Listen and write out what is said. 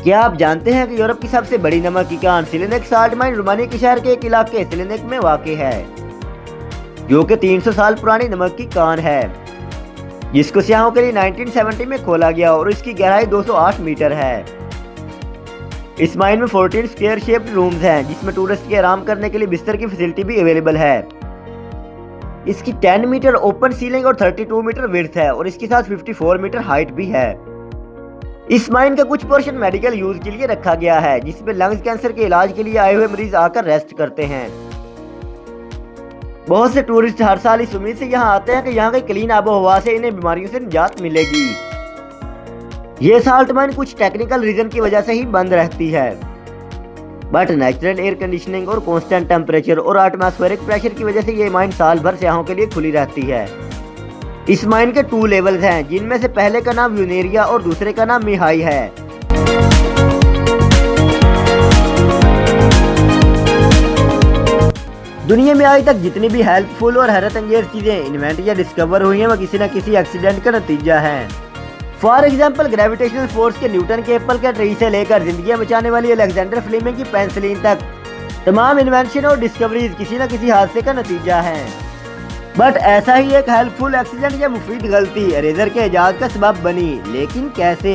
क्या आप जानते हैं कि यूरोप की सबसे बड़ी नमक की कान सिलेनिक साल्ट माइन रोमानिया के शहर के एक इलाके सिलेनिक में वाक़ है, जो कि 300 साल पुरानी नमक की कान है, जिसको सियाहों के लिए 1970 में खोला गया और इसकी गहराई 208 मीटर है। इस माइन में 14 स्क्वायर शेप्ड रूम्स हैं, जिसमें टूरिस्ट के आराम करने के लिए बिस्तर की फैसिलिटी भी अवेलेबल है। इसकी 10 मीटर ओपन सीलिंग और 32 मीटर विड्थ है और इसके साथ 54 मीटर हाइट भी है। इस माइन का कुछ पोर्शन मेडिकल यूज के लिए रखा गया है, जिसमें लंग्स कैंसर के इलाज के लिए आए हुए मरीज आकर रेस्ट करते हैं। बहुत से टूरिस्ट हर साल इस उम्मीद से यहाँ आते हैं कि यहाँ की क्लीन आबो हवा से इन्हें बीमारियों से निजात मिलेगी। ये साल्ट माइन कुछ टेक्निकल रीजन की वजह से ही बंद रहती है, बट नेचुरल एयर कंडीशनिंग और कांस्टेंट टेम्परेचर और एटमॉस्फेरिक प्रेशर की वजह से ये माइन साल भर सियाहों के लिए खुली रहती है। इस माइन के 2 लेवल्स हैं, जिनमें से पहले का नाम यूनेरिया और दूसरे का नाम मिहाई है। दुनिया में आज तक जितनी भी हेल्पफुल और हैरत अंगेज चीजें इन्वेंट या डिस्कवर हुई हैं, वह किसी न किसी एक्सीडेंट का नतीजा है। फॉर एग्जाम्पल, ग्रेविटेशनल फोर्स के न्यूटन के एप्पल का ट्री से लेकर जिंदगियां बचाने वाली अलेक्जेंडर फ्लेमिंग की पेंसिलिन तक तमाम इन्वेंशन और डिस्कवरीज किसी न किसी हादसे का नतीजा है। बट ऐसा ही एक हेल्पफुल एक्सीडेंट या मुफीद गलती इरेजर के इजाद का सबब बनी, लेकिन कैसे?